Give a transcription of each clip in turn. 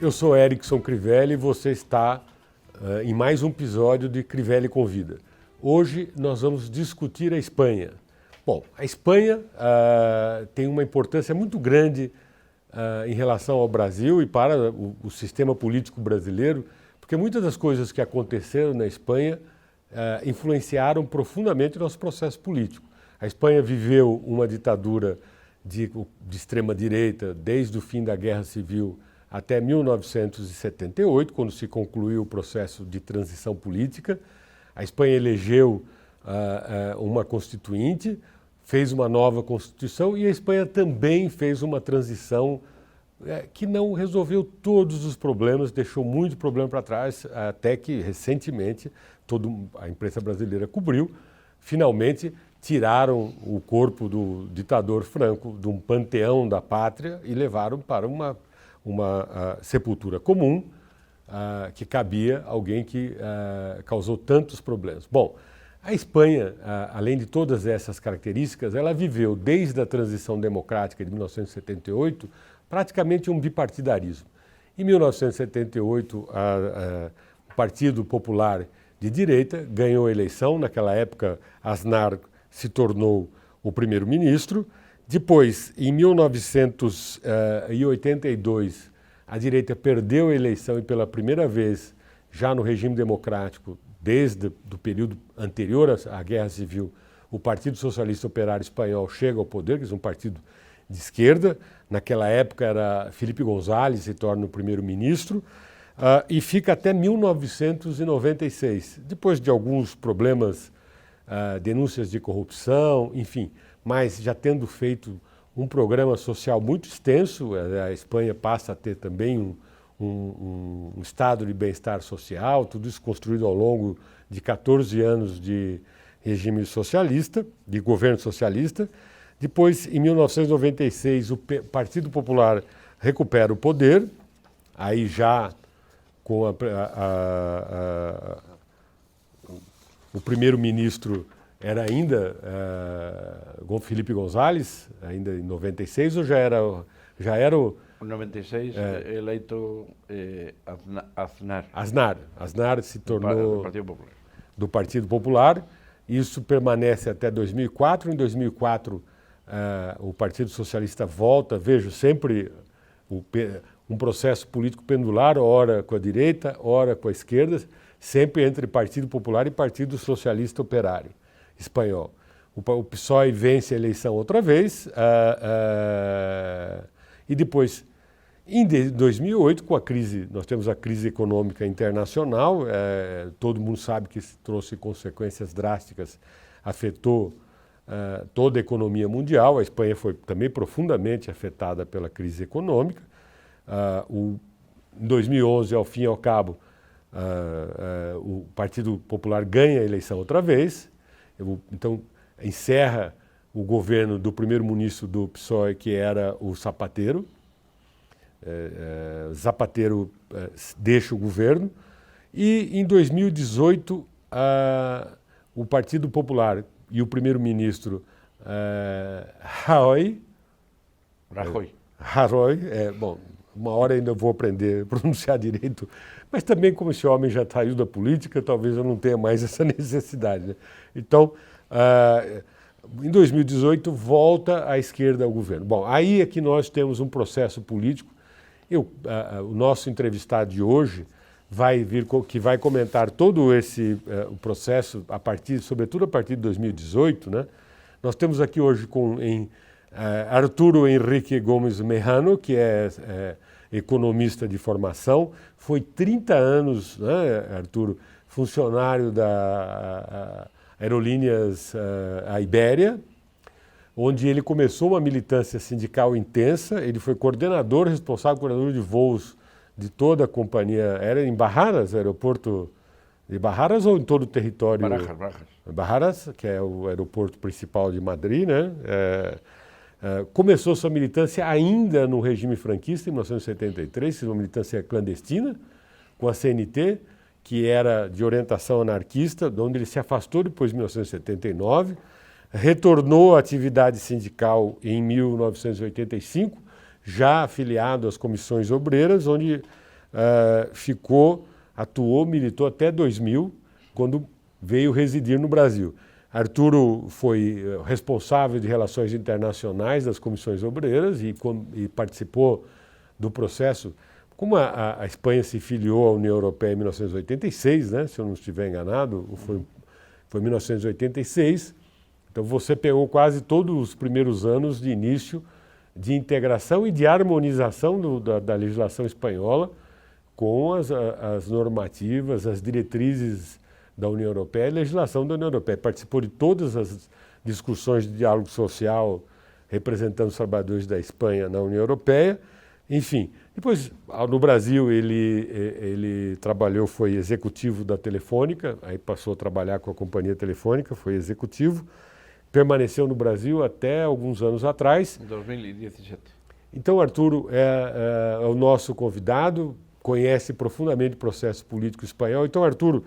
Eu sou Erickson Crivelli e você está em mais um episódio de Crivelli Convida. Hoje nós vamos discutir a Espanha. Bom, a Espanha tem uma importância muito grande em relação ao Brasil e para o sistema político brasileiro, porque muitas das coisas que aconteceram na Espanha influenciaram profundamente o nosso processo político. A Espanha viveu uma ditadura de extrema-direita desde o fim da Guerra Civil até 1978, quando se concluiu o processo de transição política. A Espanha elegeu uma constituinte, fez uma nova Constituição e a Espanha também fez uma transição que não resolveu todos os problemas, deixou muito problema para trás, até que recentemente a imprensa brasileira cobriu, finalmente tiraram o corpo do ditador Franco de um panteão da pátria e levaram para uma sepultura comum que cabia a alguém que causou tantos problemas. Bom, a Espanha, além de todas essas características, ela viveu desde a transição democrática de 1978 praticamente um bipartidarismo. Em 1978, o Partido Popular de Direita ganhou a eleição. Naquela época, Aznar se tornou o primeiro-ministro. Depois, em 1982, a direita perdeu a eleição e pela primeira vez, já no regime democrático, desde o período anterior à Guerra Civil, o Partido Socialista Operário Espanhol chega ao poder, que é um partido de esquerda. Naquela época era Felipe González, se torna o primeiro-ministro, e fica até 1996. Depois de alguns problemas, denúncias de corrupção, enfim, mas já tendo feito um programa social muito extenso, a Espanha passa a ter também um estado de bem-estar social, tudo isso construído ao longo de 14 anos de regime socialista, de governo socialista. Depois, em 1996, o Partido Popular recupera o poder, aí já com o primeiro-ministro era ainda Felipe González, ainda em 96, ou já era o... Em 96, eleito Aznar. Aznar se tornou do Partido Popular. Do Partido Popular. Isso permanece até 2004. Em 2004, o Partido Socialista volta, vejo sempre um processo político pendular, ora com a direita, ora com a esquerda, sempre entre Partido Popular e Partido Socialista Operário Espanhol. O PSOE vence a eleição outra vez, e depois, em 2008, com a crise, nós temos a crise econômica internacional, todo mundo sabe que isso trouxe consequências drásticas, afetou toda a economia mundial. A Espanha foi também profundamente afetada pela crise econômica. Em 2011, ao fim e ao cabo, o Partido Popular ganha a eleição outra vez, então encerra o governo do primeiro-ministro do PSOE, que era o Zapatero. Zapatero deixa o governo e em 2018 o Partido Popular e o primeiro-ministro Rajoy, bom, uma hora ainda vou aprender a pronunciar direito, mas também como esse homem já saiu da política, talvez eu não tenha mais essa necessidade, né? Então, em 2018 volta a esquerda ao governo. Bom, aí é que nós temos um processo político. O nosso entrevistado de hoje que vai comentar todo esse o processo sobretudo a partir de 2018, né? Nós temos aqui hoje Arturo Henrique Gomes Mejano, que é economista de formação, foi 30 anos, né, Arturo, funcionário da Aerolíneas Ibéria, onde ele começou uma militância sindical intensa. Ele foi coordenador de voos de toda a companhia aérea em Barajas, aeroporto de Barajas, ou em todo o território? Barajas, que é o aeroporto principal de Madrid, né? Começou sua militância ainda no regime franquista, em 1973, uma militância clandestina, com a CNT, que era de orientação anarquista, de onde ele se afastou depois de 1979, retornou à atividade sindical em 1985, já afiliado às comissões obreiras, onde atuou, militou até 2000, quando veio residir no Brasil. Arturo foi responsável de relações internacionais das comissões obreiras e participou do processo. Como a Espanha se filiou à União Europeia em 1986, né, se eu não estiver enganado, foi 1986, então você pegou quase todos os primeiros anos de início de integração e de harmonização da legislação espanhola com as normativas, as diretrizes da União Europeia e a legislação da União Europeia. Participou de todas as discussões de diálogo social representando os trabalhadores da Espanha na União Europeia. Enfim, depois no Brasil ele trabalhou, foi executivo da Telefônica, aí passou a trabalhar com a Companhia Telefônica, foi executivo, permaneceu no Brasil até alguns anos atrás. 2017. Então, Arturo é o nosso convidado, conhece profundamente o processo político espanhol. Então, Arturo,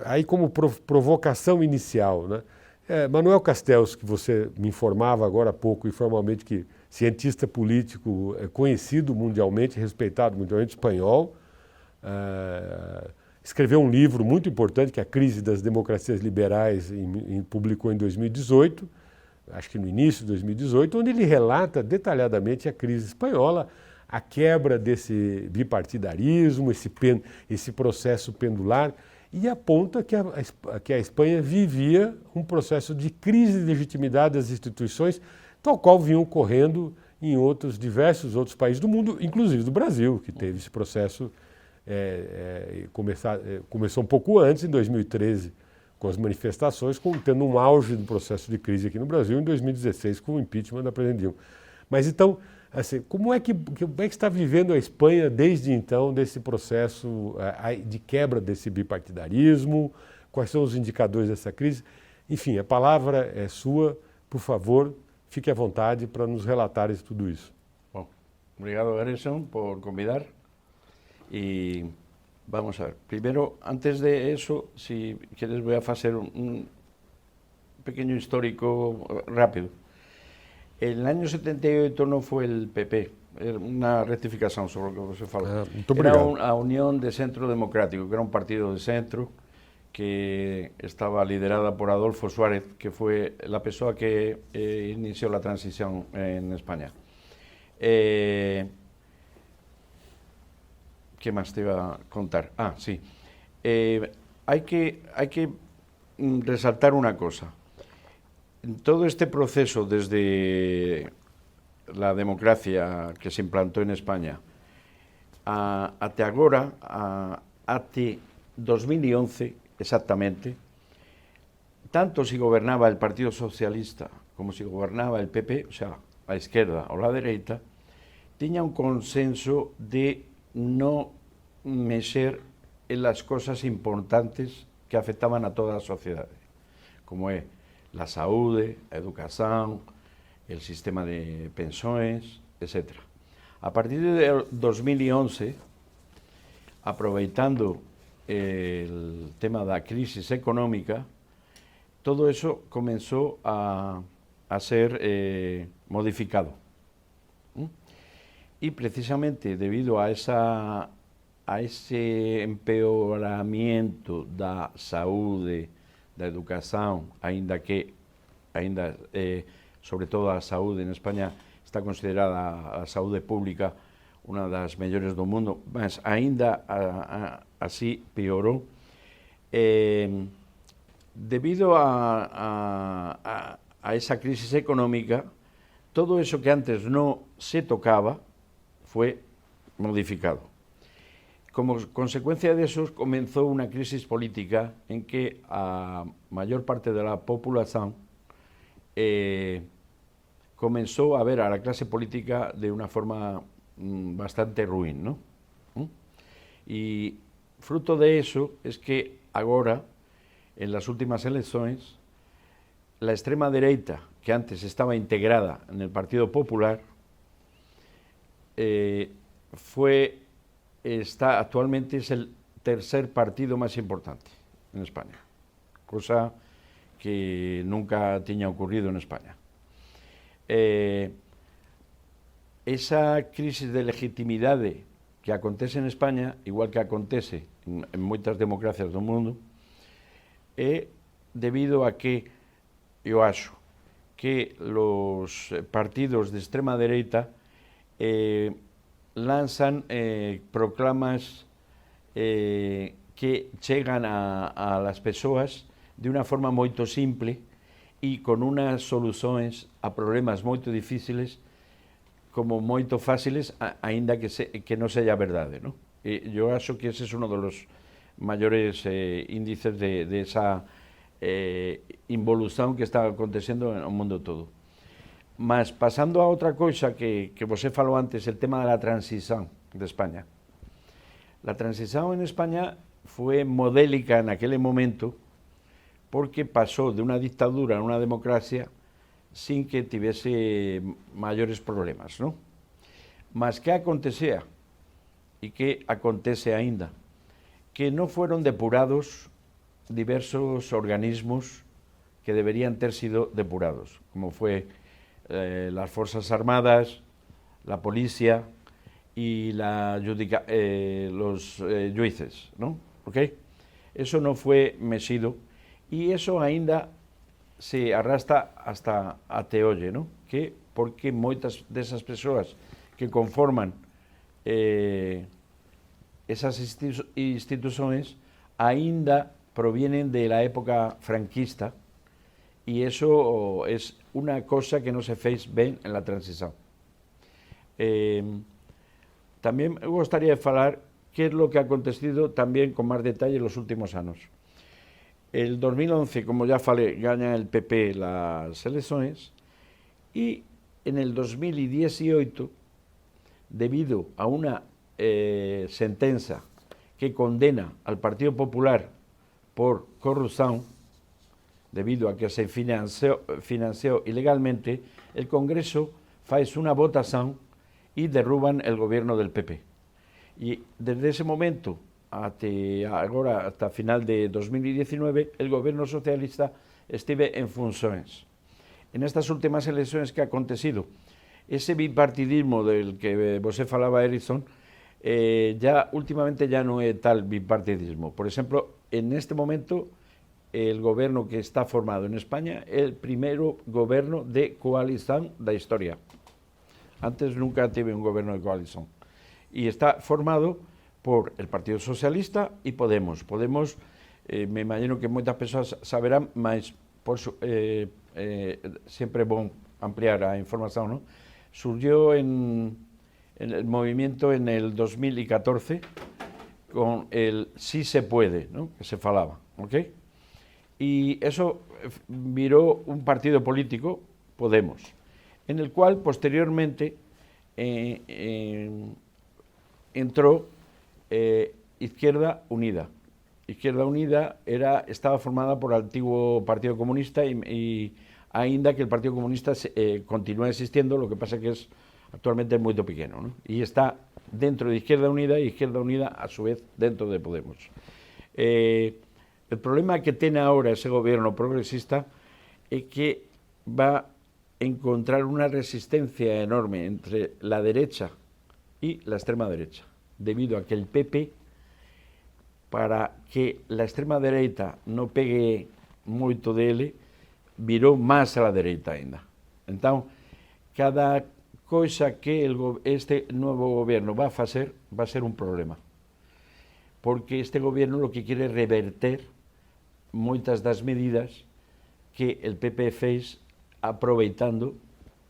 aí como provocação inicial, né? Manuel Castells, que você me informava agora há pouco informalmente, que cientista político conhecido mundialmente, respeitado mundialmente, espanhol, escreveu um livro muito importante, que é A Crise das Democracias Liberais, publicou em 2018, acho que no início de 2018, onde ele relata detalhadamente a crise espanhola, a quebra desse bipartidarismo, esse processo pendular, e aponta que a Espanha vivia um processo de crise de legitimidade das instituições, tal qual vinha ocorrendo em diversos outros países do mundo, inclusive do Brasil, que teve esse processo, começou um pouco antes, em 2013, com as manifestações, tendo um auge do processo de crise aqui no Brasil, em 2016, com o impeachment da presidente Dilma. Mas então, assim, como é que está vivendo a Espanha desde então, desse processo de quebra desse bipartidarismo? Quais são os indicadores dessa crise? Enfim, a palavra é sua, por favor, fique à vontade para nos relatar tudo isso. Bom, obrigado, Garrison, por convidar. Y vamos a ver. Primero, antes de eso, si quieres, voy a hacer un pequeño histórico rápido. El año 78 no fue el PP, una rectificación sobre lo que se fala. Era una Unión de Centro Democrático, que era un partido de centro que estaba liderada por Adolfo Suárez, que fue la persona que inició la transición en España. ¿Qué más te iba a contar? Ah, sí. Hay que resaltar una cosa. En todo este proceso, desde la democracia que se implantó en España hasta ahora, hasta 2011 exactamente, tanto si gobernaba el Partido Socialista como si gobernaba el PP, o sea, la izquierda o la derecha, tenía un consenso de no mexer en las cosas importantes que afectaban a toda la sociedad, como es la salud, la educación, el sistema de pensiones, etc. A partir de 2011, aprovechando el tema de la crisis económica, todo eso comenzó a ser modificado. Y precisamente debido a ese empeoramiento da saúde, da educación, sobre todo a saúde en España está considerada a saúde pública una das mellores do mundo, mas ainda así piorou. Debido a esa crisis económica, todo eso que antes no se tocaba fue modificado. Como consecuencia de eso comenzó una crisis política en que a mayor parte de la población comenzó a ver a la clase política de una forma bastante ruin, ¿no? Y fruto de eso es que ahora, en las últimas elecciones, la extrema derecha, que antes estaba integrada en el Partido Popular, actualmente es el tercer partido más importante en España, cosa que nunca tenía ocurrido en España. Esa crisis de legitimidad que acontece en España, igual que acontece en moitas democracias do mundo, é debido a que, eu acho, que los partidos de extrema dereita lanzan proclamas que chegan a las persoas de una forma moito simple e con unas solucións a problemas moito difíciles como moito fáciles, aínda que non seja verdade, ¿no? Eu acho que ese é uno dos maiores índices de esa involución que está acontecendo no mundo todo. Mas pasando a outra coisa que você falou antes, el tema da transición de España. La transición en España fue modélica en aquel momento porque pasó de una dictadura a una democracia sin que tuviese mayores problemas, ¿no? Mas que acontecía, e que acontece aínda, que non fueron depurados diversos organismos que deberían ter sido depurados, como fue las Fuerzas Armadas, la Policía y los jueces, ¿no? ¿Okay? Eso no fue mexido y eso aínda se arrastra hasta até hoxe, ¿no? Que porque moitas desas persoas que conforman esas instituciones aínda provienen de la época franquista y eso es una cosa que no se fez ben en la transición. También me gustaría falar qué es lo que ha acontecido también con más detalle en los últimos años. El 2011, como ya falé, gana el PP las elecciones y en el 2018, debido a una sentencia que condena al Partido Popular por corrupción, debido a que se financió ilegalmente, el Congreso hace una votación y derruban el gobierno del PP. Y desde ese momento hasta final de 2019, el gobierno socialista estuve en funciones. En estas últimas elecciones que ha acontecido, ese bipartidismo del que você falaba, Erickson, ya últimamente ya no es tal bipartidismo. Por ejemplo, en este momento, el gobierno que está formado en España es el primero gobierno de coalición de la historia. Antes nunca tuve un gobierno de coalición. Y está formado por el Partido Socialista y Podemos. Podemos, me imagino que muchas personas saberán, mas siempre es bueno ampliar la información, ¿no? Surgió en el movimiento en el 2014 con el Sí se puede, ¿no? Que se falaba, ¿ok? Y eso viró un partido político, Podemos, en el cual posteriormente entró Izquierda Unida. Izquierda Unida estaba formada por el antiguo Partido Comunista y ainda que el Partido Comunista continúa existiendo, lo que pasa que es actualmente muy pequeño, ¿no? Y está dentro de Izquierda Unida y Izquierda Unida a su vez dentro de Podemos. El problema que tiene ahora ese gobierno progresista es que va a encontrar una resistencia enorme entre la derecha y la extrema derecha, debido a que el PP, para que la extrema derecha no pegue moito dele, virou máis a la dereita ainda. Entón, cada coisa que este novo goberno va a facer va a ser un problema, porque este goberno lo que quiere reverter moitas das medidas que el PP fez aproveitando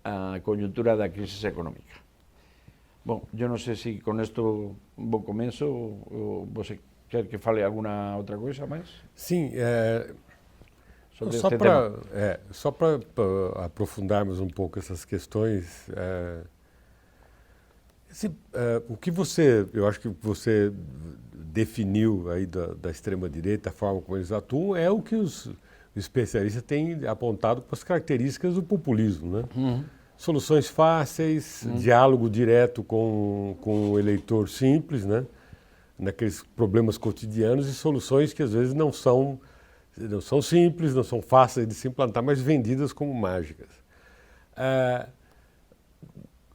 a coyuntura da crisis económica. Bom, yo non sei se con isto un bo começo ou você quer que fale alguna outra coisa máis? Sim, só para aprofundarmos um pouco essas questões, o que eu acho que você definiu aí da extrema-direita, a forma como eles atuam, é o que os especialistas têm apontado para as características do populismo, né? Uhum. Soluções fáceis, diálogo direto com o eleitor simples, né? Naqueles problemas cotidianos, e soluções que às vezes não são simples, não são fáceis de se implantar, mas vendidas como mágicas.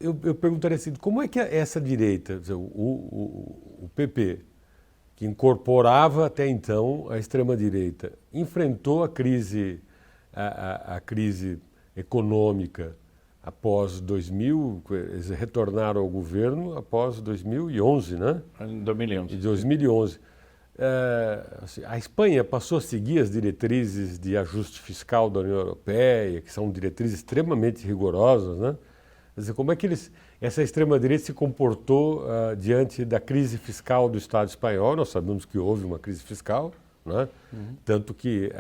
eu perguntaria assim, como é que essa direita, dizer, o PP, que incorporava até então a extrema-direita, enfrentou a crise econômica após 2000, eles retornaram ao governo após 2011, né? Em 2011. Em 2011. Assim, a Espanha passou a seguir as diretrizes de ajuste fiscal da União Europeia, que são diretrizes extremamente rigorosas, né? Quer dizer, como é que essa extrema-direita se comportou diante da crise fiscal do Estado espanhol? Nós sabemos que houve uma crise fiscal, né? Tanto que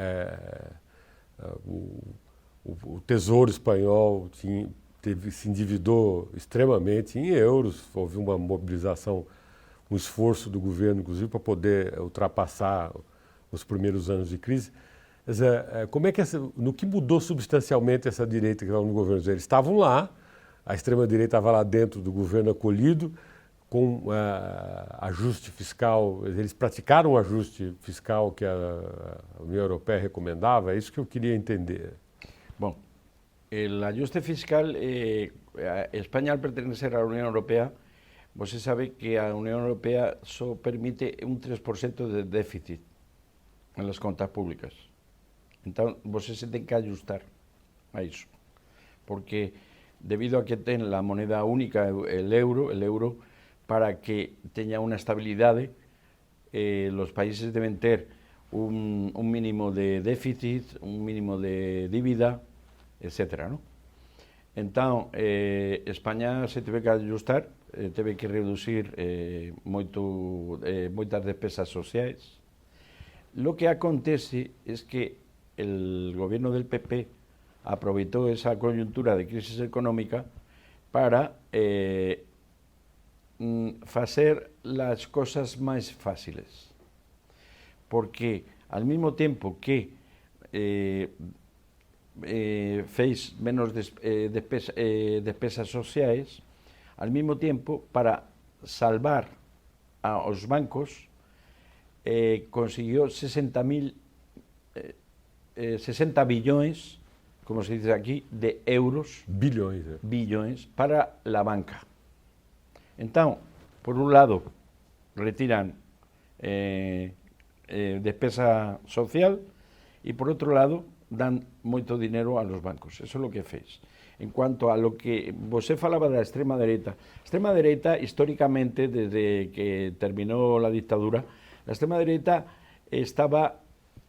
o Tesouro Espanhol se endividou extremamente em euros, houve uma mobilização, um esforço do governo, inclusive, para poder ultrapassar os primeiros anos de crise. Quer dizer, como é que no que mudou substancialmente essa direita que estava no governo? Eles estavam lá, a extrema-direita estava lá dentro do governo acolhido, com ajuste fiscal, eles praticaram o ajuste fiscal que a União Europeia recomendava, é isso que eu queria entender. Bom, el ajuste fiscal, España al pertenecer a la Unión Europea, você sabe que a Unión Europea só permite un 3% de déficit en las contas públicas. Entón, você se ten que ajustar a iso, porque debido a que ten la moneda única, el euro, para que teña unha estabilidade, los países deben ter un mínimo de déficit, un mínimo de dívida, etcétera, ¿no? Entón, España se teve que ajustar, teve que reducir moitas despesas sociais. Lo que acontece es que el gobierno del PP aprovechó esa coyuntura de crisis económica para hacer las cosas más fáciles. Porque al mismo tiempo que fez menos despesas sociais, al mismo tiempo, para salvar a los bancos, consiguió 60 billones, como se dice aquí, de euros, billones para la banca. Entonces, por un lado, retiran despesa social y por otro lado, dan moito dinero a los bancos. Eso es lo que fez. En cuanto a lo que você falaba de la extrema derecha, históricamente, desde que terminó la dictadura, la extrema derecha estaba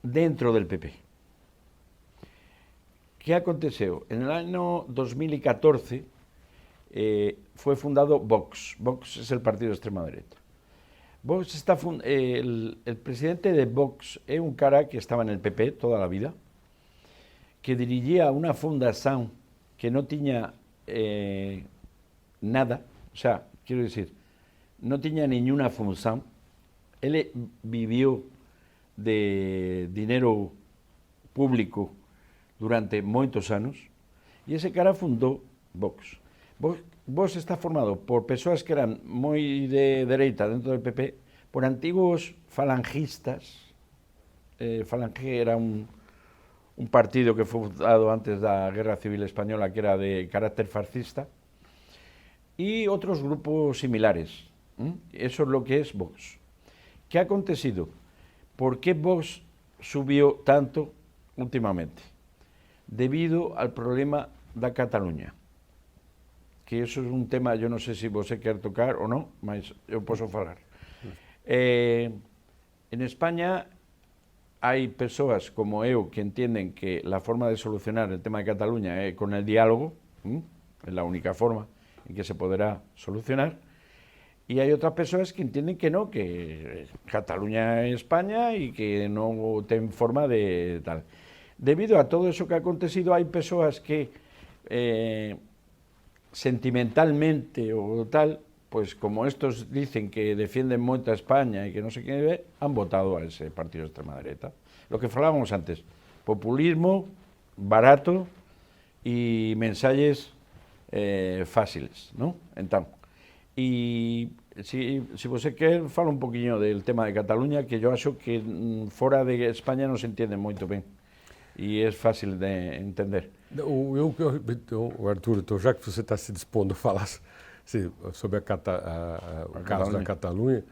dentro del PP. ¿Qué aconteció? En el año 2014 fue fundado Vox. Vox es el partido de extrema derecha. Vox está el presidente de Vox es un cara que estaba en el PP toda la vida, que dirigía una fundación que no tenía nada, o sea, quiero decir, no tenía ninguna función. Él vivió de dinero público durante muchos años y ese cara fundó Vox. Vox está formado por personas que eran muy de derecha dentro del PP, por antiguos falangistas. Falange era un partido que fue fundado antes de la Guerra Civil Española, que era de carácter fascista, y otros grupos similares. Eso es lo que es Vox. ¿Qué ha acontecido? ¿Por qué Vox subió tanto últimamente? Debido al problema de Cataluña. Que eso es un tema, yo no sé si você quer tocar o no, mas yo puedo falar. En España hay personas como yo que entienden que la forma de solucionar el tema de Cataluña es con el diálogo, es la única forma en que se podrá solucionar, y hay otras personas que entienden que no, que Cataluña es España y que no tiene forma de tal. Debido a todo eso que ha acontecido, hay personas que sentimentalmente o tal, pues como estos dicen que defienden mucho a España y que no sé qué ve, han votado a ese partido de extrema derecha. Lo que hablábamos antes, populismo barato y mensajes fáciles, ¿no? Entonces, y si você quer, fala un poquillo del tema de Cataluña, que yo acho que fuera de España no se entiende muito bem e é fácil de entender. Arthur, então, já que você está se dispondo a falar sobre o caso da Catalunha.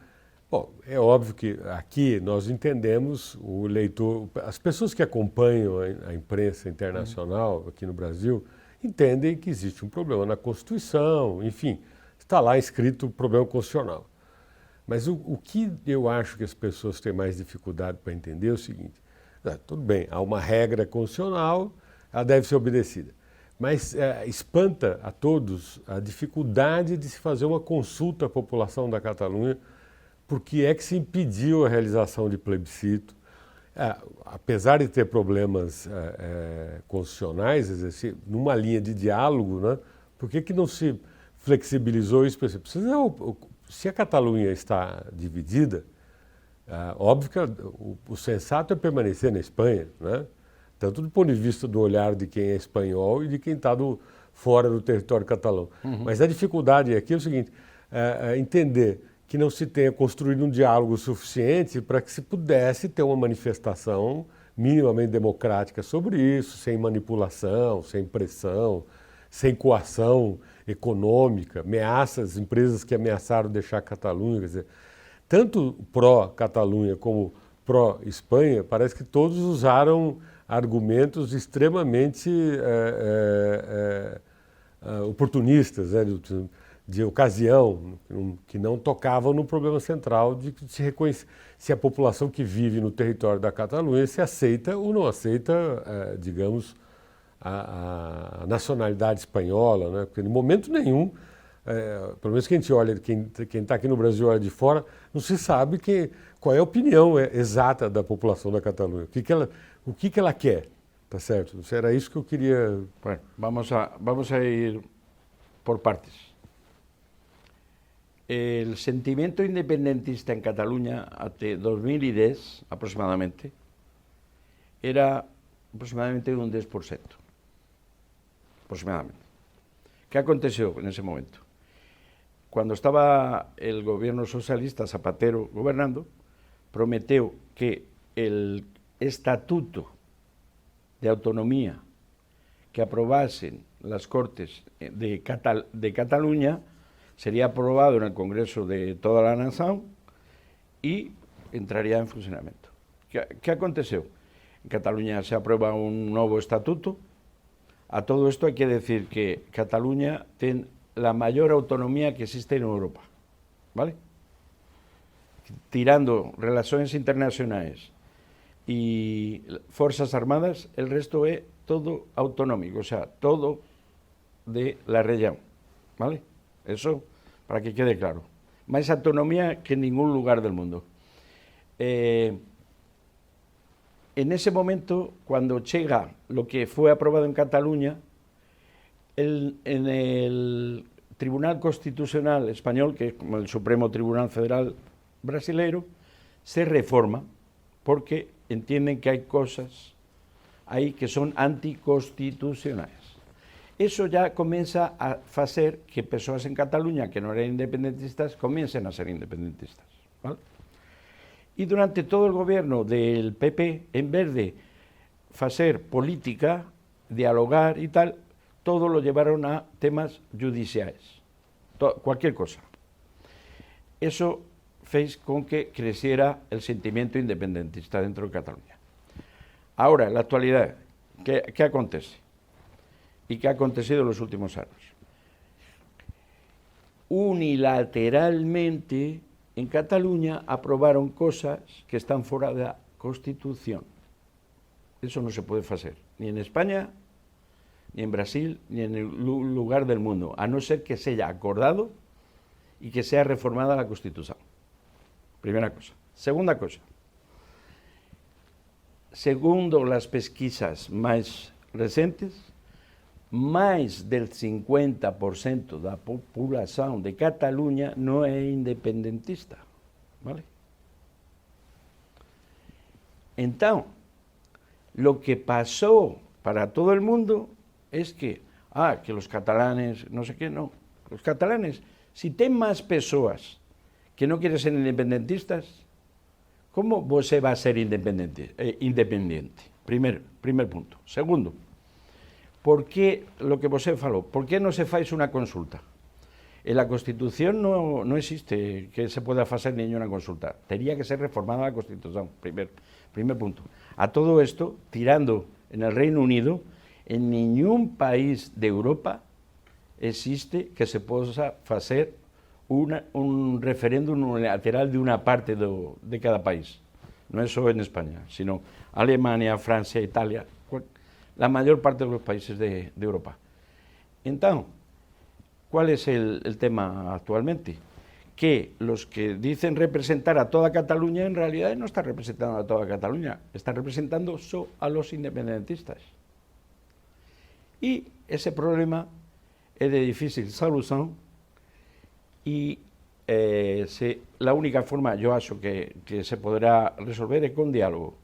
Bom, é óbvio que aqui nós entendemos, o leitor, as pessoas que acompanham a imprensa internacional aqui no Brasil, entendem que existe um problema na Constituição, enfim, está lá escrito o problema constitucional. Mas o que eu acho que as pessoas têm mais dificuldade para entender é o seguinte: tudo bem, há uma regra constitucional, ela deve ser obedecida, mas espanta a todos a dificuldade de se fazer uma consulta à população da Catalunha, porque é que se impediu a realização de plebiscito. Apesar de ter problemas constitucionais, numa linha de diálogo, né, por que não se flexibilizou isso? Se a Catalunha está dividida, óbvio que o sensato é permanecer na Espanha, né? Tanto do ponto de vista do olhar de quem é espanhol e de quem está fora do território catalão. Mas a dificuldade aqui é o seguinte: entender que não se tenha construído um diálogo suficiente para que se pudesse ter uma manifestação minimamente democrática sobre isso, sem manipulação, sem pressão, sem coação econômica, ameaças, empresas que ameaçaram deixar a Catalunha. Quer dizer, tanto pró-Catalunha como pró-Espanha, parece que todos usaram argumentos extremamente oportunistas, né, de ocasião, que não tocavam no problema central de se reconhecer se a população que vive no território da Catalunha se aceita ou não aceita, digamos, a nacionalidade espanhola, né? Porque em momento nenhum, pelo menos que a gente olha, quem está aqui no Brasil olha de fora, não se sabe qual é a opinião exata da população da Catalunha, o que ela quer, tá certo? Era isso que eu queria... Bueno, vamos a ir por partes. El sentimiento independentista en Cataluña hasta 2010 aproximadamente era aproximadamente un 10%. Aproximadamente. ¿Qué aconteció en ese momento? Cuando estaba el gobierno socialista Zapatero gobernando, prometió que el estatuto de autonomía que aprobasen las Cortes de Cataluña sería aprobado en el Congreso de toda la nación y entraría en funcionamiento. ¿Qué aconteció? En Cataluña se aprueba un nuevo estatuto. A todo esto hay que decir que Cataluña tiene la mayor autonomía que existe en Europa, ¿vale? Tirando relaciones internacionales y fuerzas armadas, el resto es todo autonómico, o sea, todo de la región, ¿vale? Eso para que quede claro. Más autonomía que en ningún lugar del mundo. En ese momento, cuando llega lo que fue aprobado en Cataluña, en el Tribunal Constitucional Español, que es como el Supremo Tribunal Federal brasileiro, se reforma porque entienden que hay cosas ahí que son anticonstitucionales. Eso ya comienza a hacer que personas en Cataluña que no eran independentistas comiencen a ser independentistas, ¿vale? Y durante todo el gobierno del PP, en vez de hacer política, dialogar y tal, todo lo llevaron a temas judiciales, cualquier cosa. Eso fez con que creciera el sentimiento independentista dentro de Cataluña. Ahora, en la actualidad, ¿qué acontece? ¿Y qué ha acontecido en los últimos años? Unilateralmente, en Cataluña aprobaron cosas que están fuera de la Constitución. Eso no se puede hacer, ni en España, ni en Brasil, ni en ningún lugar del mundo, a no ser que se haya acordado y que sea reformada la Constitución. Primera cosa. Segunda cosa. Segundo las pesquisas más recientes, más del 50% de la población de Cataluña no es independentista, ¿vale? Entonces, lo que pasó para todo el mundo es que los catalanes, no sé qué, no. Los catalanes, si tienen más personas que no quieren ser independentistas, ¿cómo você va a ser independiente? Primer punto. Segundo, ¿por qué, lo que você falou, por qué no se faz una consulta? En la Constitución no existe que se pueda hacer ninguna consulta. Tenía que ser reformada la Constitución, primer punto. A todo esto, tirando en el Reino Unido, en ningún país de Europa existe que se possa facer un referéndum unilateral de una parte de cada país. No es solo en España, sino Alemania, Francia, Italia, la mayor parte de los países de Europa. Entonces, ¿cuál es el tema actualmente? Que los que dicen representar a toda Cataluña en realidad no están representando a toda Cataluña, están representando solo a los independentistas. Y ese problema es de difícil solución y la única forma, yo acho que se podrá resolver es con diálogo.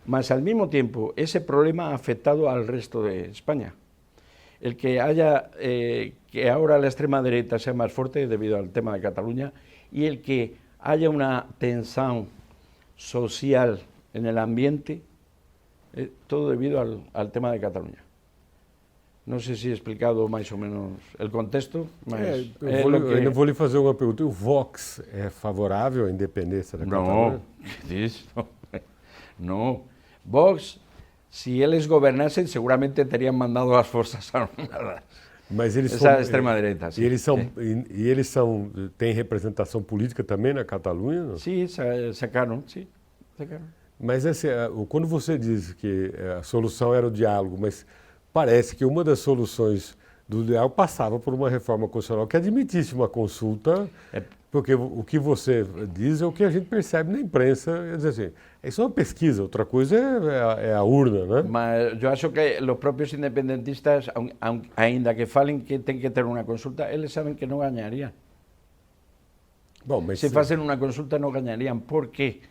Mas al mismo tiempo, ese problema ha afectado al resto de España. El que haya, que ahora la extrema derecha sea más fuerte debido al tema de Cataluña y el que haya una tensión social en el ambiente, todo debido al tema de Cataluña. Não sei se he explicado mais ou menos o contexto, mas... Eu vou lhe fazer uma pergunta. O Vox é favorável à independência da Catalunha? Não, que diz? Não. Vox, se eles governassem, seguramente teriam mandado as forças armadas. Mas eles Essa são, extrema-direita, sim. E eles têm representação política também na Catalunha? Não? Sim, sacaram, sim. Sacaram. Mas assim, quando você diz que a solução era o diálogo, mas parece que uma das soluções do diálogo passava por uma reforma constitucional que admitisse uma consulta, porque o que você diz é o que a gente percebe na imprensa, quer dizer assim, isso é uma pesquisa, outra coisa é a urna, né? Mas eu acho que os próprios independentistas, ainda que falem que tem que ter uma consulta, eles sabem que não ganhariam. Bom, mas se fazem uma consulta não ganhariam, por quê?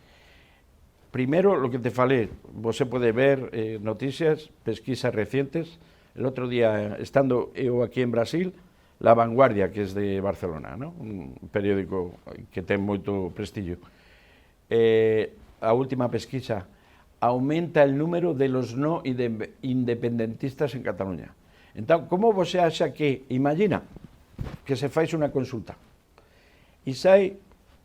Primero, lo que te falé, você pode ver noticias, pesquisas recientes. El otro día, estando yo aquí en Brasil, La Vanguardia, que es de Barcelona, ¿no? Un periódico que tiene mucho prestigio. La última pesquisa, aumenta el número de los no independentistas en Cataluña. Entonces, ¿cómo você acha que, imagina, que se faz una consulta y sai...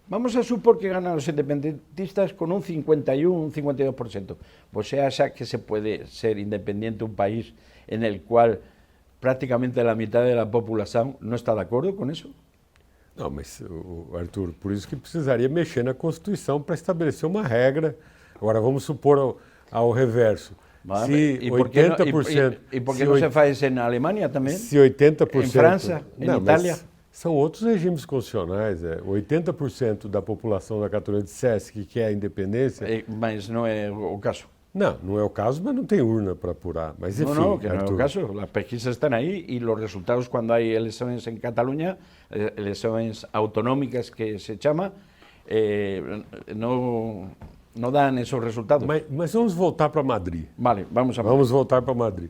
Vamos a supor que ganan los independentistas con un 51, un 52%. ¿Você acha que se puede ser independiente un país en el cual prácticamente la mitad de la población no está de acuerdo con eso? Não, mas, Arthur, por isso que precisaria mexer na Constituição para estabelecer uma regra. Agora, vamos supor ao reverso. Vale. Se 80%... E por que não se faz na Alemanha também? Se 80%... Em França, em Itália? São outros regimes constitucionais. 80% da população da Catalunha dissesse que quer a independência. Mas não é o caso. Não é o caso, mas não tem urna para apurar. Mas enfim, não é o caso. As pesquisas estão aí e os resultados quando há eleições em Catalunha, eleições autonômicas que se chama, não dão esses resultados. Mas vamos voltar para Madrid. Vale, vamos voltar para Madrid.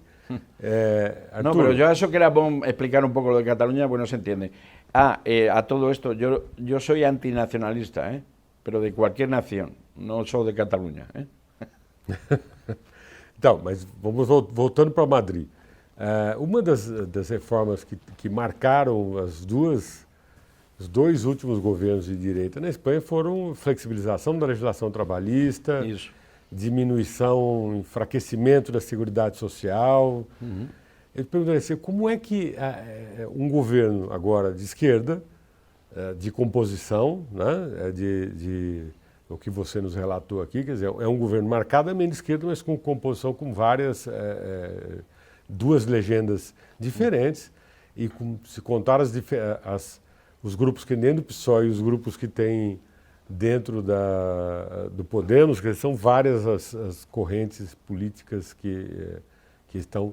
Arthur, no, pero yo acho que era bom explicar un poco lo de Cataluña, pues no se entiende. A todo esto, yo soy antinacionalista, pero de cualquier nación, no soy de Cataluña. Então, mas vamos voltando para Madrid. Uma das reformas que marcaram os dois últimos governos de direita na Espanha foram flexibilização da legislação trabalhista, Isso. Diminuição, enfraquecimento da Seguridade Social. Uhum. Eu perguntaria assim, como é que um governo agora de esquerda, de composição, né, o que você nos relatou aqui, quer dizer, é um governo marcadamente de esquerda, mas com composição com várias, duas legendas diferentes, e se contar os grupos que nem do PSOE e os grupos que têm dentro do Podemos, que são várias as correntes políticas que estão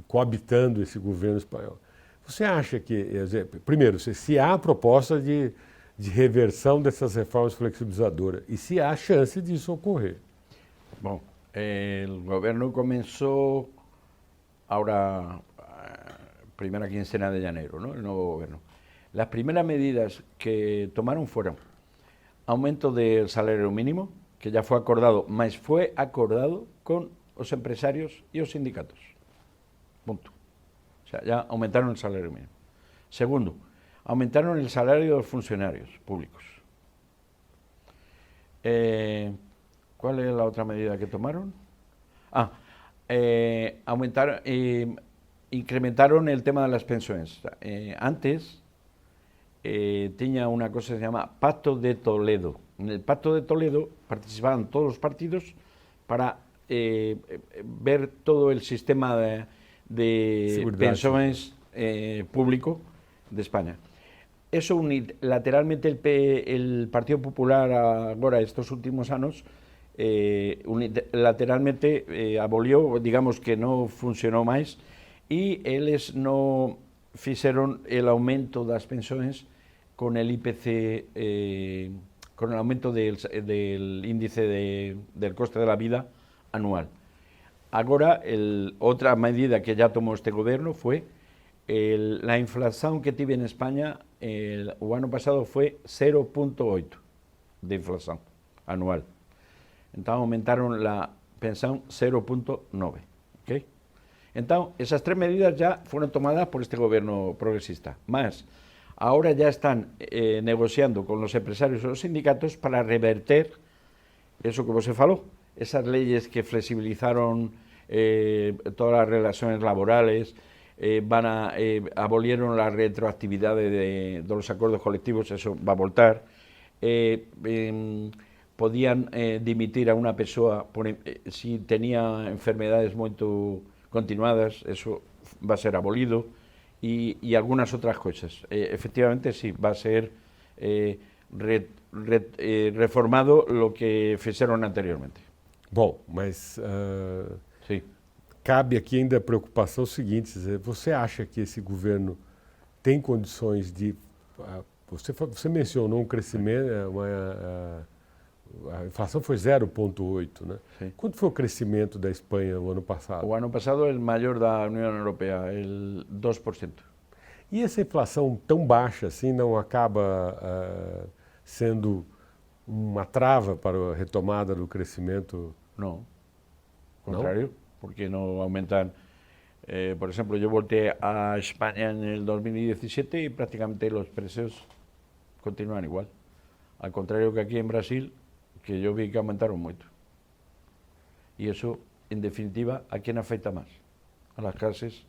coabitando esse governo espanhol. Você acha que, primeiro, se há a proposta de reversão dessas reformas flexibilizadoras e se há chance disso ocorrer? Bom, o governo começou agora, primeira quincena de janeiro, ¿no? El nuevo gobierno. Las primeras medidas que tomaron fueron aumento del salario mínimo, que ya fue acordado, mas fue acordado con los empresarios y los sindicatos. Punto. O sea, ya aumentaron el salario mínimo. Segundo, aumentaron el salario de los funcionarios públicos. ¿Cuál es la otra medida que tomaron? Incrementaron el tema de las pensiones. Antes tenía una cosa que se llama Pacto de Toledo. En el Pacto de Toledo participaban todos los partidos para ver todo el sistema de pensiones público de España. Eso unilateralmente el Partido Popular agora estos últimos anos unilateralmente abolió, digamos que no funcionou máis, e eles non fixeron el aumento das pensiones con el IPC, con el aumento del índice del coste de la vida anual. Agora, outra medida que ya tomou este gobierno fue la inflación que tive en España o ano pasado fue 0,8 de inflación anual. Entón aumentaron la pensión 0,9. ¿Okay? Entón, esas tres medidas ya fueron tomadas por este gobierno progresista. Más, ahora ya están negociando con los empresarios y los sindicatos para reverter eso que você falou, esas leyes que flexibilizaron todas las relaciones laborales, abolieron la retroactividad de los acuerdos colectivos, eso va a voltar. Podían dimitir a una persoa si tenía enfermedades muy continuadas, eso va a ser abolido, y algunas otras cosas. Efectivamente, sí, va a ser reformado lo que fixeron anteriormente. Bom, mas Sí. cabe aqui ainda a preocupação seguinte, você acha que esse governo tem condições de... Você mencionou um crescimento, a inflação foi 0,8, né? Sim. Quanto foi o crescimento da Espanha o ano passado? O ano passado é o maior da União Europeia, o 2%. E essa inflação tão baixa assim não acaba sendo uma trava para a retomada do crescimento? No, contrario, porque no aumentan. Por ejemplo, yo volteé a España en el 2017 y prácticamente los precios continúan igual. Al contrario que aquí en Brasil, que yo vi que aumentaron mucho. Y eso, en definitiva, ¿a quién afecta más? A las clases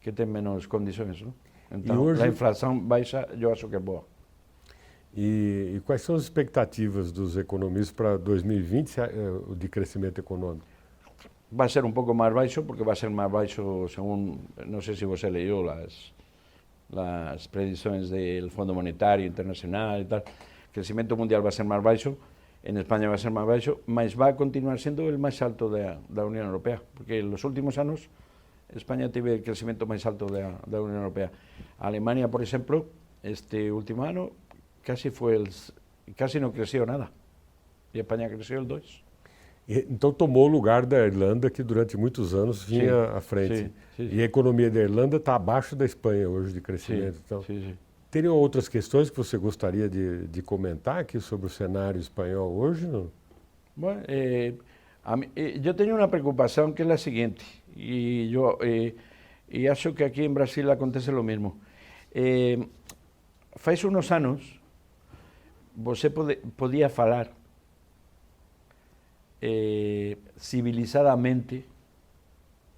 que tienen menos condiciones, ¿no? Entonces, la inflación baixa, yo acho que es boa. E quais são as expectativas dos economistas para 2020 de crescimento econômico? Va a ser un poco más baixo, porque va a ser más baixo según, no sé si você leyó las predicciones del Fondo Monetario Internacional y tal. El crecimiento mundial va a ser más baixo, en España va a ser más baixo, mas va a continuar siendo el más alto de la Unión Europea, porque en los últimos años España tiene el crecimiento más alto de la Unión Europea. Alemania, por ejemplo, este último año casi no creció nada, y España creció el 2%. Então tomou o lugar da Irlanda, que durante muitos anos vinha à frente. Sim. E a economia da Irlanda está abaixo da Espanha hoje de crescimento. Então, Sim. teriam outras questões que você gostaria de comentar aqui sobre o cenário espanhol hoje? Não? Bueno, yo tengo una preocupación que es la siguiente, y acho que aquí en Brasil acontece lo mismo. Faz unos anos, você podía falar civilizadamente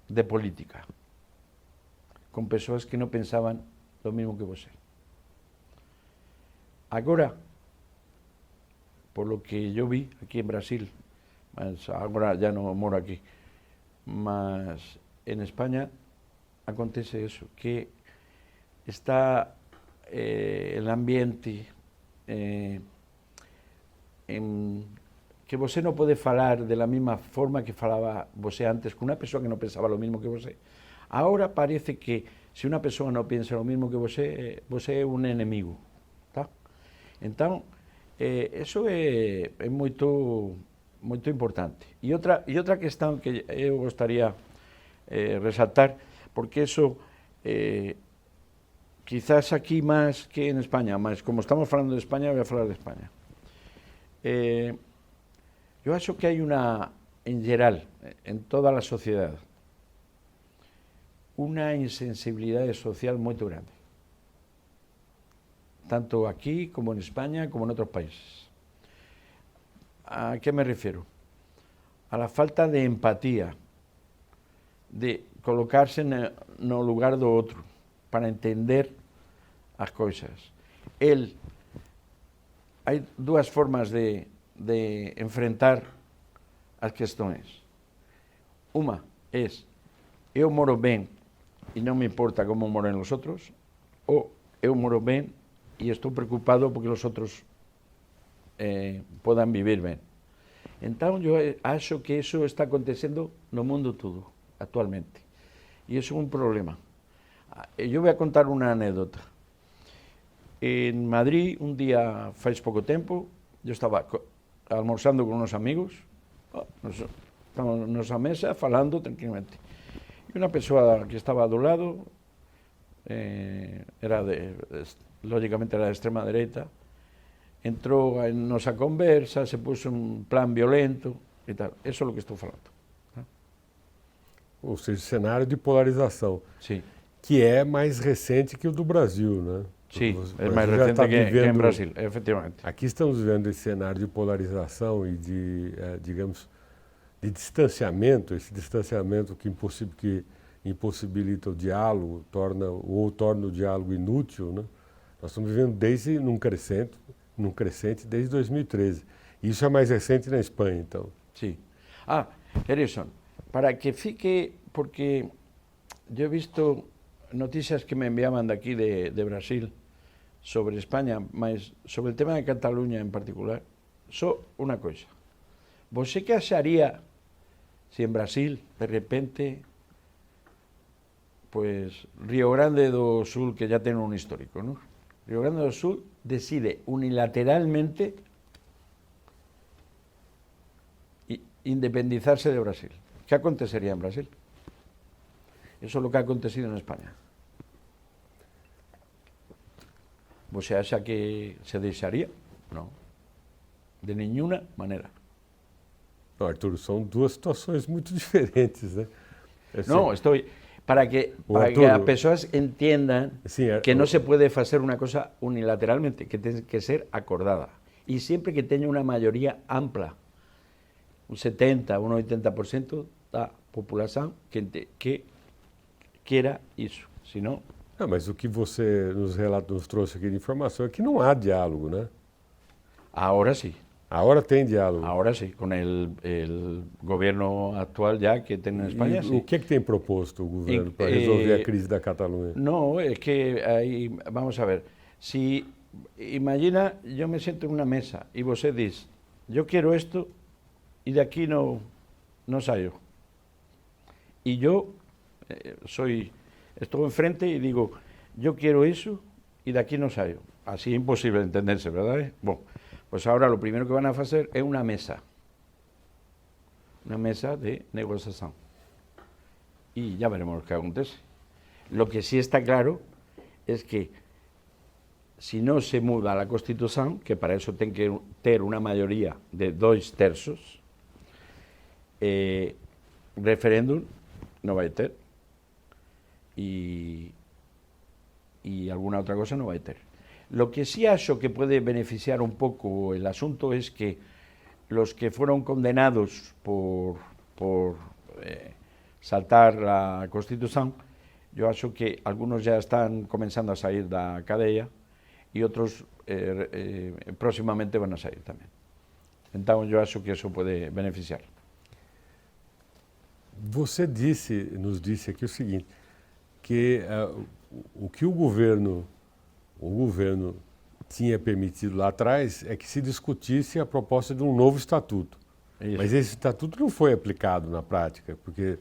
de política, con persoas que no pensaban lo mismo que você. Agora, por lo que yo vi aquí en Brasil, mas agora ya no moro aquí, mas en España acontece eso, que está el ambiente que você non pode falar de la mesma forma que falaba você antes con unha persoa que non pensaba lo mismo que você. Ahora parece que se unha persoa non pensa lo mismo que você é un enemigo, tá? Entón, eso é moito importante. E outra questão que eu gostaría resaltar, porque eso quizás aquí máis que en España, mas como estamos falando de España, voy a falar de España. Yo acho que hay en general, en toda la sociedad, una insensibilidad social muy grande. tanto aquí como en España como en otros países. ¿A qué me refiero? A la falta de empatía, de colocarse no lugar do outro para entender as coisas. Hai dúas formas de enfrentar as questões. Uma é, eu moro ben e non me importa como moren os outros, ou eu moro ben e estou preocupado porque os outros podan vivir ben. Entón, eu acho que iso está acontecendo no mundo todo, actualmente. E iso é un problema. Eu vou a contar unha anécdota. En Madrid, un día faz pouco tempo, eu estaba almorzando con unos amigos, estamos nosa mesa falando tranquilamente. E unha persoa que estaba do lado, lógicamente era de extrema dereita, entrou en nosa conversa, se puso un plan violento e tal. Eso é o que estou falando. Ou seja, cenário de polarização, Sim. que é mais recente que o do Brasil, né? Sim, é mais recente que em Brasil, efetivamente. Aqui estamos vivendo esse cenário de polarização e de, digamos, de distanciamento, esse distanciamento que impossibilita o diálogo, torna o diálogo inútil, né? Nós estamos vivendo num crescente desde 2013. Isso é mais recente na Espanha, então. Sim. Harrison, para que fique, porque eu he visto noticias que me enviaban de aquí de Brasil sobre España, mas sobre el tema de Cataluña en particular, só unha coisa. Você que acharía si en Brasil, de repente, pues Río Grande do Sul, que ya ten un histórico, ¿no? Río Grande do Sul decide unilateralmente independizarse de Brasil. ¿Qué acontecería en Brasil? Eso es lo que ha acontecido en España. ¿Você acha que se deixaria? Não. De nenhuma maneira. Não, Arthur, são duas situações muito diferentes, né? Não, estou... Para que as pessoas entendam que não se pode fazer uma coisa unilateralmente, que tem que ser acordada. E sempre que tenha uma maioria ampla, un 70%, un 80% da população que queira isso. Senão... Não, mas o que você nos trouxe aqui de informação é que não há diálogo, né? Agora sim. Agora tem diálogo. Agora sim, com o governo atual já que tem na Espanha, sim. O que tem proposto o governo para resolver a crise da Catalunha? Não, é que aí, vamos a ver, se imagina, eu me sento em uma mesa e você diz, eu quero isto e daqui não saio. E eu estou enfrente e digo, eu quero isso e daqui não saio. Assim é impossível entenderse, verdade? Bom, pues ahora lo primero que van a hacer es una mesa de negociación. Y ya veremos qué acontece. Lo que sí está claro es que si no se muda la Constitución, que para eso tiene que tener una mayoría de 2/3, referéndum no va a tener. Y alguna otra cosa no va a tener. Lo que sí acho que puede beneficiar un poco el asunto es que los que fueron condenados por saltar la Constitución, yo acho que algunos ya están comenzando a salir de la cadena y otros próximamente van a salir también. Entonces yo acho que eso puede beneficiar. Você nos disse aqui o seguinte, que o que o governo tinha permitido lá atrás é que se discutisse a proposta de um novo estatuto. Isso. Mas esse estatuto não foi aplicado na prática, porque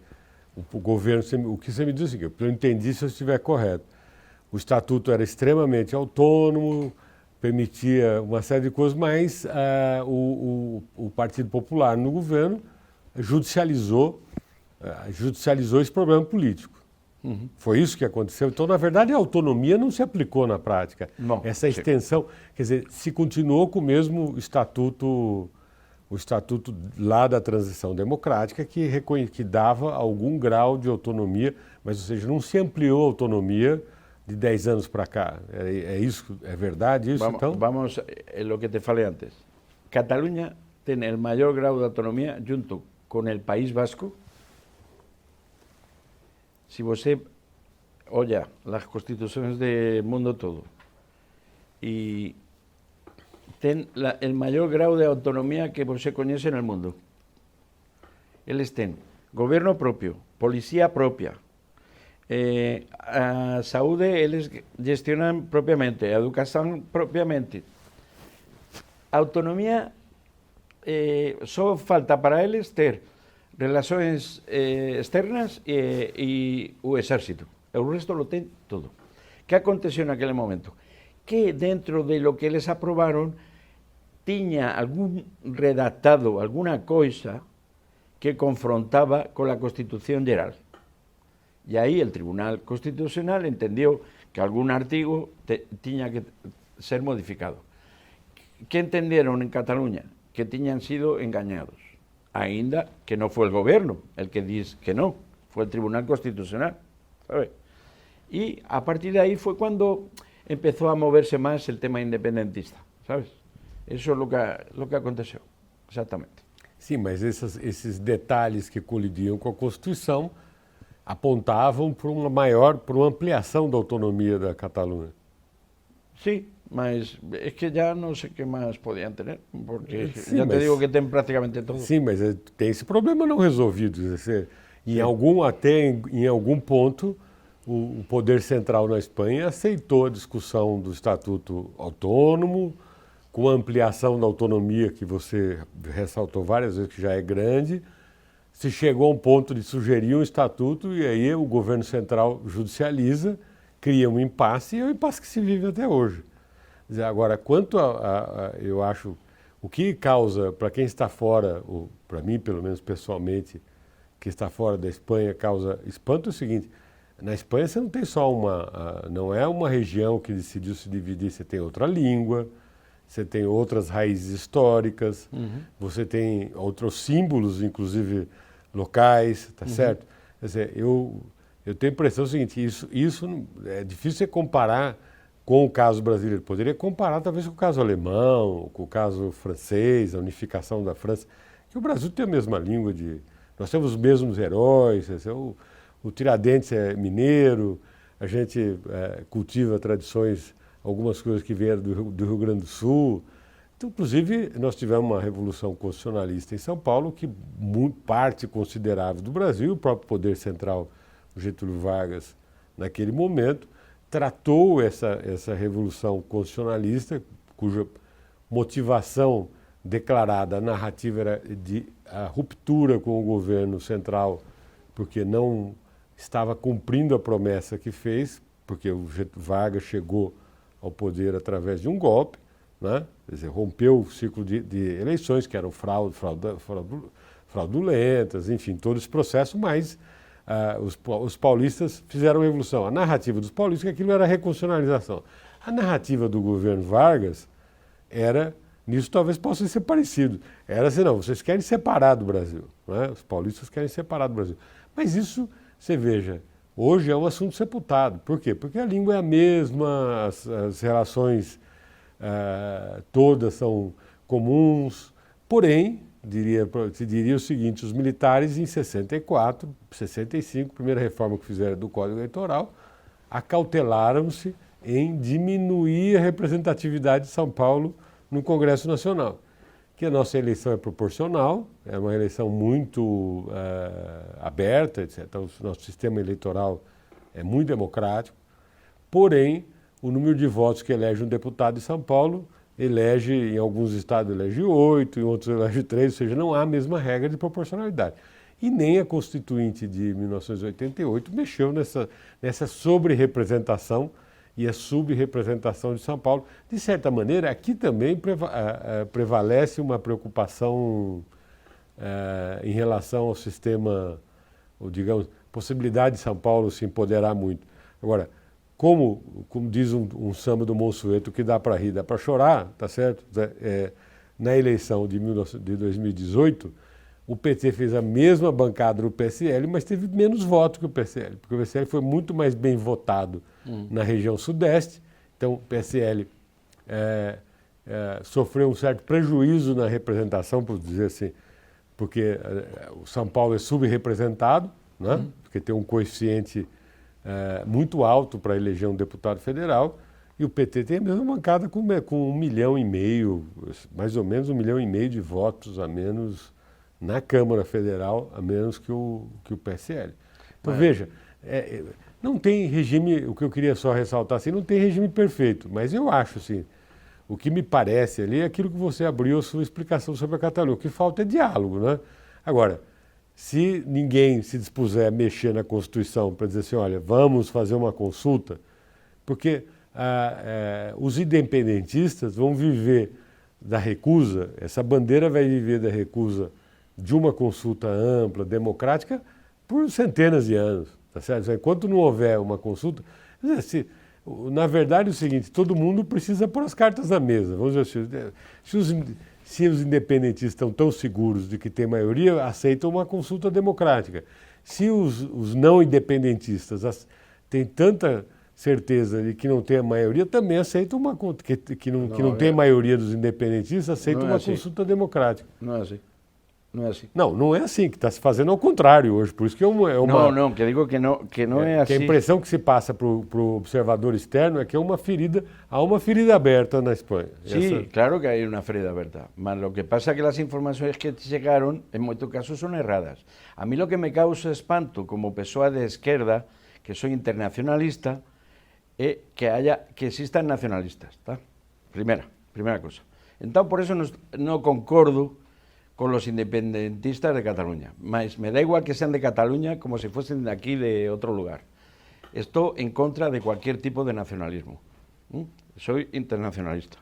o governo, o que você me disse, que eu entendi se eu estiver correto, o estatuto era extremamente autônomo, permitia uma série de coisas, mas o Partido Popular no governo judicializou esse problema político. Uhum. Foi isso que aconteceu. Então, na verdade, a autonomia não se aplicou na prática. Bom, essa extensão, quer dizer, se continuou com o mesmo estatuto, o estatuto lá da transição democrática, que dava algum grau de autonomia, mas, ou seja, não se ampliou a autonomia de 10 anos para cá. Isso, é verdade isso, então? Vamos, lo que te falei antes. Cataluña tiene el mayor grado de autonomía junto con el País Vasco. Si você olha las constituciones del mundo todo y ten el mayor grado de autonomía que você conoce en el mundo. Eles têm governo próprio, policía propia, a saúde eles gestionam propiamente, a educação propiamente. Autonomía, só falta para eles ter relações externas e o exército. O resto lo tem todo. Que aconteceu naquele momento? Que dentro de lo que eles aprovaram, tinha algum redactado, alguma coisa que confrontaba con la Constitución Geral. Y ahí el Tribunal Constitucional entendió que algún artículo tenía que ser modificado. ¿Qué entendieron en Cataluña? Que tenían sido engañados. Ainda que no fue el gobierno el que dice que no, fue el Tribunal Constitucional. ¿Sabe? Y a partir de ahí fue cuando empezó a moverse más el tema independentista. ¿Sabes? Eso es lo que aconteció, exactamente. Sim, mas esses detalhes que colidiam com a Constituição apontavam para para uma ampliação da autonomia da Catalunha. Sí, mas es que ya no sé qué más podían tener, porque Sim, ya te digo que tienen prácticamente todo. Sim, mas tem esse problema não resolvido. Em algum ponto, o poder central na Espanha aceitou a discussão do Estatuto Autônomo, com a ampliação da autonomia que você ressaltou várias vezes, que já é grande, se chegou a um ponto de sugerir um estatuto e aí o governo central judicializa, cria um impasse e é o impasse que se vive até hoje. Agora, quanto eu acho, o que causa, para quem está fora, para mim pelo menos pessoalmente, que está fora da Espanha, causa espanto é o seguinte: na Espanha você não tem só não é uma região que decidiu se dividir, você tem outra língua, você tem outras raízes históricas, você tem outros símbolos, inclusive locais, tá certo? Quer dizer, eu tenho a impressão seguinte: isso é difícil você comparar com o caso brasileiro. Poderia comparar talvez com o caso alemão, com o caso francês, a unificação da França, que o Brasil tem a mesma língua, nós temos os mesmos heróis, o Tiradentes é mineiro, a gente cultiva tradições, algumas coisas que vieram do Rio Grande do Sul. Então, inclusive, nós tivemos uma revolução constitucionalista em São Paulo, que parte considerável do Brasil, o próprio poder central, o Getúlio Vargas, naquele momento, tratou essa revolução constitucionalista, cuja motivação declarada, a narrativa era a ruptura com o governo central, porque não estava cumprindo a promessa que fez, porque o Vargas chegou ao poder através de um golpe, né? Quer dizer, rompeu o ciclo de eleições, que eram fraudulentas, enfim, todo esse processo, mas os paulistas fizeram a revolução. A narrativa dos paulistas é que aquilo era reconstitucionalização. A narrativa do governo Vargas era, nisso talvez possa ser parecido, era assim: não, vocês querem separar do Brasil, né? Os paulistas querem separar do Brasil. Mas isso, você veja, hoje é um assunto sepultado. Por quê? Porque a língua é a mesma, as relações todas são comuns, porém, se diria o seguinte: os militares em 64, 65, primeira reforma que fizeram do Código Eleitoral, acautelaram-se em diminuir a representatividade de São Paulo no Congresso Nacional. Que a nossa eleição é proporcional, é uma eleição muito aberta, etc. Então, o nosso sistema eleitoral é muito democrático, porém, o número de votos que elege um deputado de São Paulo elege, em alguns estados elege 8, em outros elege 3, ou seja, não há a mesma regra de proporcionalidade. E nem a Constituinte de 1988 mexeu nessa sobre-representação e a subrepresentação de São Paulo. De certa maneira, aqui também prevalece uma preocupação em relação ao sistema, ou digamos, possibilidade de São Paulo se empoderar muito. Agora, como diz um samba do Monsueto, que dá para rir, dá para chorar, tá certo? Na eleição de 2018, O PT fez a mesma bancada do PSL, mas teve menos votos que o PSL, porque o PSL foi muito mais bem votado na região sudeste. Então, o PSL sofreu um certo prejuízo na representação, por dizer assim, porque o São Paulo é subrepresentado, né? Porque tem um coeficiente muito alto para eleger um deputado federal, e o PT tem a mesma bancada com 1,5 milhão, mais ou menos 1,5 milhão de votos a menos na Câmara Federal, a menos que o PSL. Então, veja, não tem regime, o que eu queria só ressaltar assim, não tem regime perfeito, mas eu acho assim, o que me parece ali é aquilo que você abriu a sua explicação sobre a Catalunha. O que falta é diálogo, né? Agora, se ninguém se dispuser a mexer na Constituição para dizer assim, olha, vamos fazer uma consulta, porque os independentistas vão viver da recusa, essa bandeira vai viver da recusa de uma consulta ampla, democrática, por centenas de anos, tá certo? Enquanto não houver uma consulta, na verdade é o seguinte, todo mundo precisa pôr as cartas na mesa. Vamos dizer, se os independentistas estão tão seguros de que tem maioria, aceitam uma consulta democrática. Se os não independentistas têm tanta certeza de que não tem a maioria, também aceitam que não tem maioria dos independentistas, aceitam uma consulta democrática. Não é assim. Não é assim. Não é assim, que está se fazendo ao contrário hoje. Por isso que é uma... Não, que digo que não é assim. Que a impressão que se passa para o observador externo é que há uma ferida aberta na Espanha. Sí, claro que hay una ferida abierta. Mas lo que pasa es que las informaciones que llegaron, en muchos casos, son erradas. A mí lo que me causa espanto, como persona de izquierda, que soy internacionalista, es que existan nacionalistas. ¿Tá? Primera cosa. Entonces, por eso no concordo con los independentistas de Cataluña. Me da igual que sean de Cataluña como si fuesen de aquí, de otro lugar. Estoy en contra de cualquier tipo de nacionalismo. Soy internacionalista.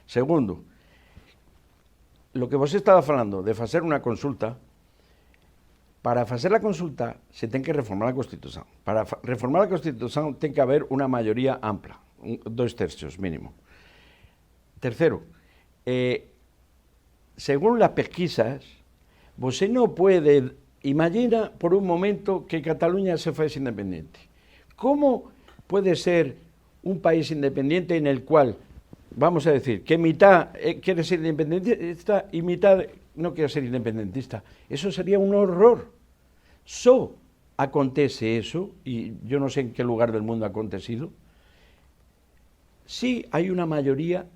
Segundo, lo que vos estaba hablando de hacer una consulta, para hacer la consulta se tiene que reformar la Constitución. Para reformar la Constitución tiene que haber una mayoría amplia, 2/3 mínimo. Tercero, según las pesquisas, você no puede, imagina por un momento que Cataluña se fuese independiente. ¿Cómo puede ser un país independiente en el cual, vamos a decir, que mitad quiere ser independentista y mitad no quiere ser independentista? Eso sería un horror. Acontece eso, y yo no sé en qué lugar del mundo ha acontecido, si hay una mayoría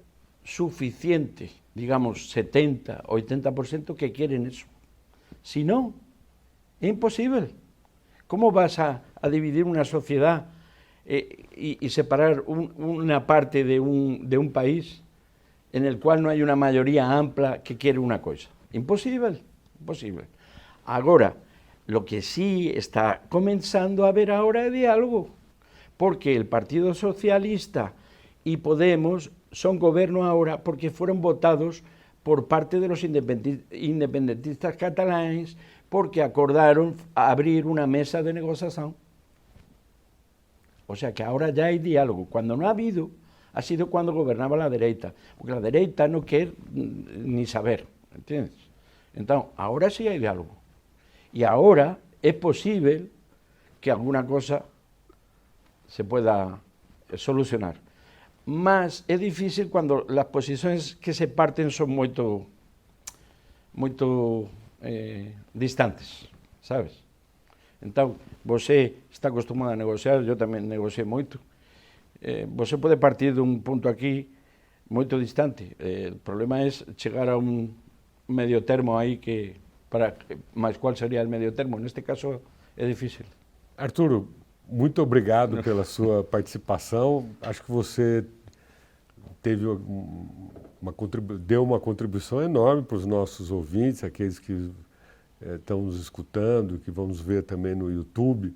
suficiente, digamos 70, 80% que quieren eso. Si no, es imposible. ¿Cómo vas a dividir una sociedad y separar una parte de un país en el cual no hay una mayoría amplia que quiere una cosa? Imposible, imposible. Ahora, lo que sí está comenzando a haber ahora es diálogo, porque el Partido Socialista y Podemos son gobierno ahora porque fueron votados por parte de los independentistas catalanes porque acordaron abrir una mesa de negociación. O sea que ahora ya hay diálogo. Cuando no ha habido, ha sido cuando gobernaba la derecha, porque la derecha no quiere ni saber, ¿entiendes? Entonces, ahora sí hay diálogo. Y ahora es posible que alguna cosa se pueda solucionar. Mas é difícil quando as posições que se partem são muito distantes, sabes? Então, você está acostumado a negociar, eu também negociei muito. Você pode partir de um ponto aqui muito distante. O problema é chegar a um medio termo aí mas qual seria o medio termo? Neste caso é difícil. Arturo, muito obrigado pela sua participação. Acho que você deu uma contribuição enorme para os nossos ouvintes, aqueles que estão nos escutando, que vão nos ver também no YouTube,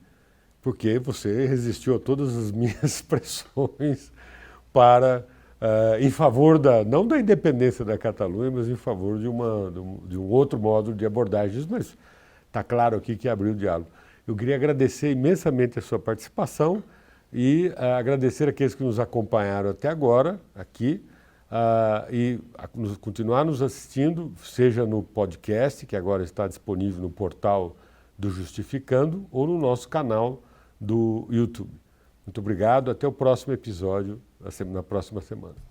porque você resistiu a todas as minhas pressões em favor não da independência da Catalunha, mas em favor de um outro modo de abordagem. Mas está claro aqui que abriu o diálogo. Eu queria agradecer imensamente a sua participação e agradecer aqueles que nos acompanharam até agora, aqui. continuar nos assistindo, seja no podcast, que agora está disponível no portal do Justificando, ou no nosso canal do YouTube. Muito obrigado, até o próximo episódio, na próxima semana.